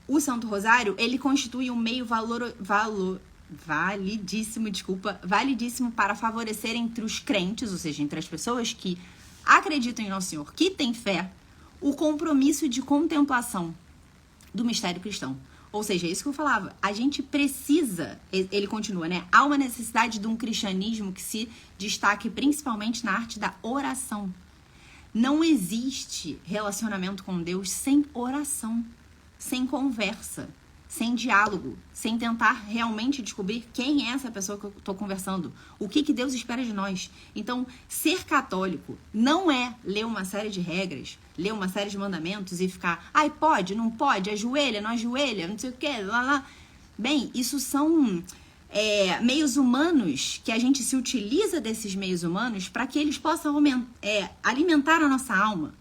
o Santo Rosário, ele constitui um meio validíssimo para favorecer entre os crentes, ou seja, entre as pessoas que acreditam em Nosso Senhor, que têm fé, o compromisso de contemplação do mistério cristão. Ou seja, é isso que eu falava, a gente precisa, ele continua, né? Há uma necessidade de um cristianismo que se destaque principalmente na arte da oração. Não existe relacionamento com Deus sem oração, sem conversa, sem diálogo, sem tentar realmente descobrir quem é essa pessoa que eu estou conversando, o que Deus espera de nós. Então, ser católico não é ler uma série de regras, ler uma série de mandamentos e ficar, ai, pode, não pode, ajoelha, não ajoelha, não sei o que, lá, lá. Bem, isso são meios humanos que a gente se utiliza desses meios humanos para que eles possam alimentar a nossa alma.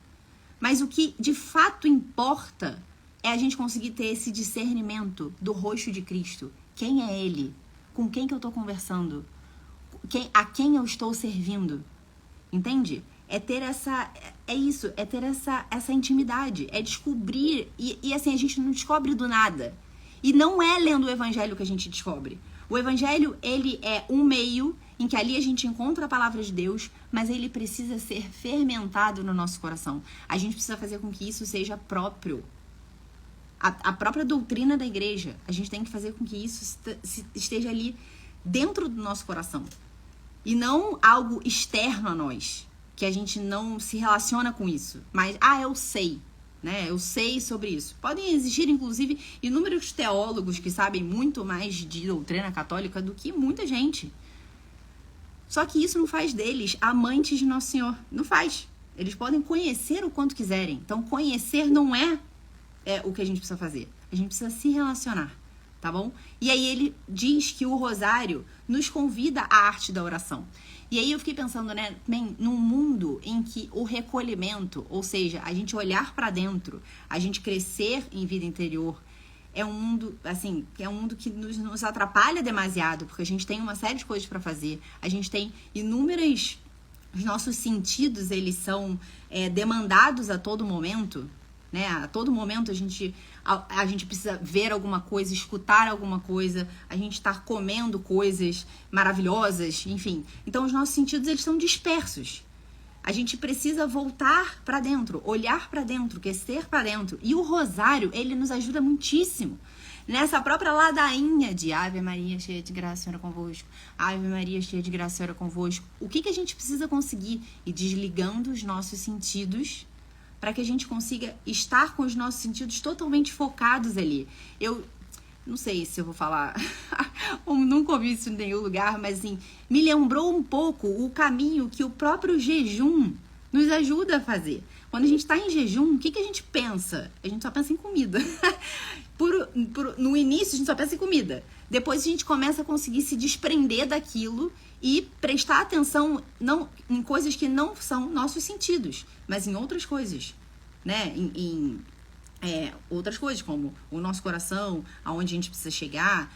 Mas o que de fato importa é a gente conseguir ter esse discernimento do rosto de Cristo. Quem é Ele? Com quem que eu estou conversando? A quem eu estou servindo? Entende? É ter essa intimidade. É descobrir. E assim, a gente não descobre do nada. E não é lendo o Evangelho que a gente descobre. O Evangelho, ele é um meio em que ali a gente encontra a palavra de Deus, mas ele precisa ser fermentado no nosso coração. A gente precisa fazer com que isso seja próprio. A própria doutrina da igreja, a gente tem que fazer com que isso esteja ali dentro do nosso coração. E não algo externo a nós, que a gente não se relaciona com isso. Mas, eu sei, né? Eu sei sobre isso. Podem existir, inclusive, inúmeros teólogos que sabem muito mais de doutrina católica do que muita gente. Só que isso não faz deles amantes de Nosso Senhor. Não faz. Eles podem conhecer o quanto quiserem. Então, conhecer não é o que a gente precisa fazer. A gente precisa se relacionar, tá bom? E aí ele diz que o rosário nos convida à arte da oração. E aí eu fiquei pensando, né, num mundo em que o recolhimento, ou seja, a gente olhar para dentro, a gente crescer em vida interior, é um mundo, assim, que nos atrapalha demasiado, porque a gente tem uma série de coisas para fazer, a gente tem inúmeras... Os nossos sentidos, eles são demandados a todo momento, né? A todo momento a gente precisa ver alguma coisa, escutar alguma coisa, a gente está comendo coisas maravilhosas, enfim. Então os nossos sentidos, eles estão dispersos. A gente precisa voltar para dentro, olhar para dentro, aquecer para dentro. E o rosário, ele nos ajuda muitíssimo. Nessa própria ladainha de Ave Maria, cheia de graça, Senhor é convosco. Ave Maria, cheia de graça, Senhor é convosco. O que a gente precisa conseguir? Ir desligando os nossos sentidos para que a gente consiga estar com os nossos sentidos totalmente focados ali. Eu não sei se eu vou falar, eu nunca ouvi isso em nenhum lugar, mas assim, me lembrou um pouco o caminho que o próprio jejum nos ajuda a fazer. Quando a gente está em jejum, o que a gente pensa? A gente só pensa em comida. No início, a gente só pensa em comida. Depois, a gente começa a conseguir se desprender daquilo e prestar atenção não em coisas que não são nossos sentidos, mas em outras coisas, né? Outras coisas, como o nosso coração, aonde a gente precisa chegar,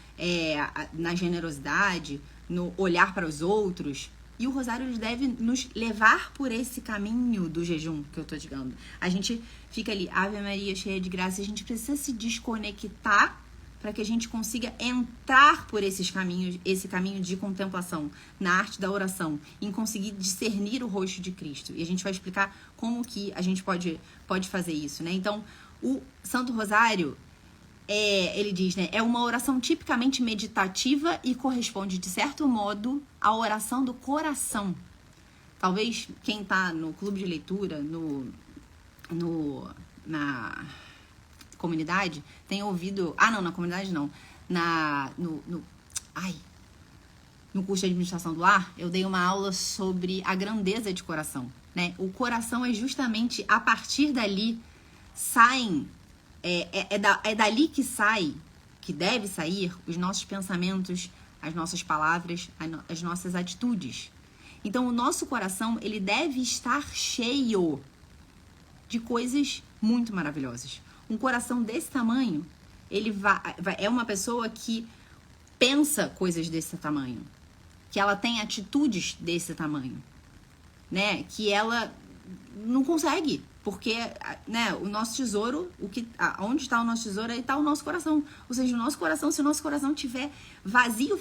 na generosidade, no olhar para os outros. E o rosário, ele deve nos levar por esse caminho do jejum que eu tô dizendo. A gente fica ali, Ave Maria, cheia de graça, e a gente precisa se desconectar para que a gente consiga entrar por esses caminhos, esse caminho de contemplação, na arte da oração, em conseguir discernir o rosto de Cristo. E a gente vai explicar como que a gente pode fazer isso, né? Então, o Santo Rosário, ele diz, né, é uma oração tipicamente meditativa e corresponde, de certo modo, à oração do coração. Talvez quem tá no clube de leitura, na comunidade, tenha ouvido... não, na comunidade não. No curso de administração do lar, eu dei uma aula sobre a grandeza de coração, né? O coração é justamente, a partir dali, saem... É dali que deve sair os nossos pensamentos, as nossas palavras, as nossas atitudes. Então, o nosso coração, ele deve estar cheio de coisas muito maravilhosas. Um coração desse tamanho, ele é uma pessoa que pensa coisas desse tamanho, que ela tem atitudes desse tamanho, né? Que ela não consegue Porque, né, o nosso tesouro, onde está o nosso tesouro, aí está o nosso coração. Ou seja, o nosso coração, se o nosso coração tiver vazio,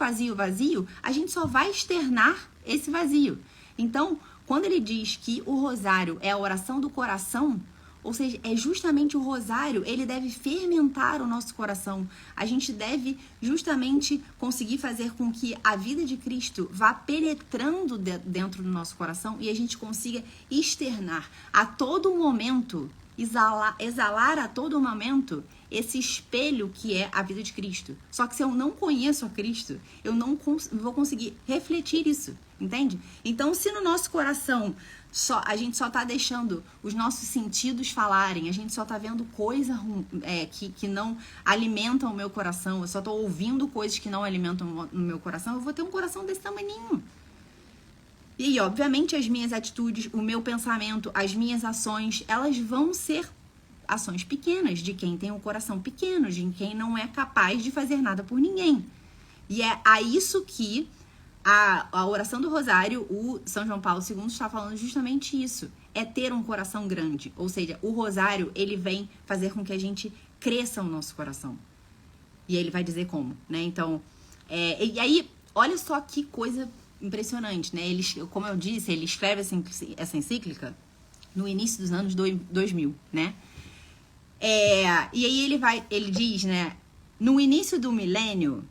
a gente só vai externar esse vazio. Então, quando ele diz que o rosário é a oração do coração, ou seja, é justamente o rosário, ele deve fermentar o nosso coração. A gente deve justamente conseguir fazer com que a vida de Cristo vá penetrando dentro do nosso coração e a gente consiga externar a todo momento, exalar a todo momento esse espelho que é a vida de Cristo. Só que se eu não conheço a Cristo, eu não vou conseguir refletir isso, entende? Então, se no nosso coração a gente só tá deixando os nossos sentidos falarem, a gente só tá vendo coisas que não alimentam o meu coração, eu só tô ouvindo coisas que não alimentam o meu coração, eu vou ter um coração desse tamaninho. E, obviamente, as minhas atitudes, o meu pensamento, as minhas ações, elas vão ser ações pequenas, de quem tem um coração pequeno, de quem não é capaz de fazer nada por ninguém. E é a isso que a oração do rosário, o São João Paulo II está falando justamente isso. É ter um coração grande. Ou seja, o rosário, ele vem fazer com que a gente cresça o nosso coração. E ele vai dizer como, né? Então, e aí, olha só que coisa impressionante, né? Como eu disse, ele escreve essa encíclica no início dos anos 2000, né? E aí ele diz, né? No início do milênio,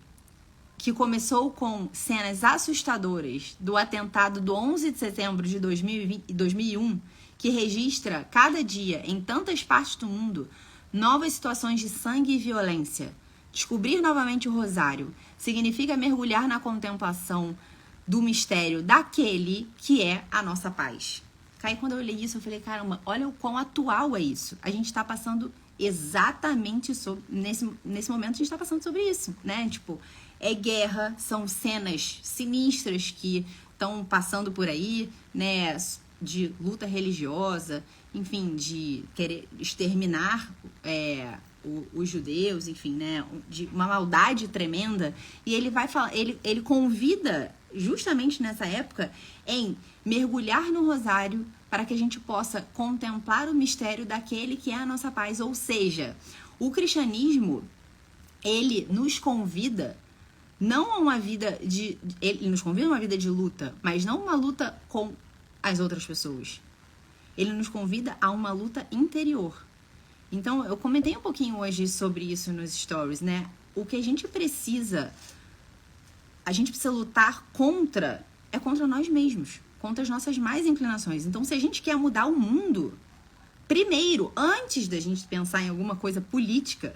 que começou com cenas assustadoras do atentado do 11 de setembro de 2001, que registra cada dia, em tantas partes do mundo, novas situações de sangue e violência. Descobrir novamente o rosário significa mergulhar na contemplação do mistério daquele que é a nossa paz. Aí, quando eu li isso, eu falei, caramba, olha o quão atual é isso. A gente está passando exatamente nesse momento, a gente está passando sobre isso, né? Tipo, é guerra, são cenas sinistras que estão passando por aí, né? De luta religiosa, enfim, de querer exterminar os judeus, enfim, né? De uma maldade tremenda. E ele vai falar, ele convida, justamente nessa época, em mergulhar no rosário para que a gente possa contemplar o mistério daquele que é a nossa paz. Ou seja, o cristianismo, ele nos convida não a uma vida ele nos convida a uma vida de luta, mas não uma luta com as outras pessoas. Ele nos convida a uma luta interior. Então, eu comentei um pouquinho hoje sobre isso nos stories, né? O que a gente precisa lutar contra nós mesmos, contra as nossas más inclinações. Então, se a gente quer mudar o mundo, primeiro, antes da gente pensar em alguma coisa política,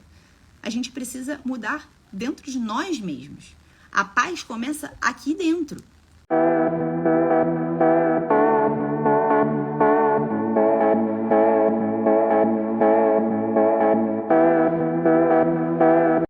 a gente precisa mudar dentro de nós mesmos. A paz começa aqui dentro.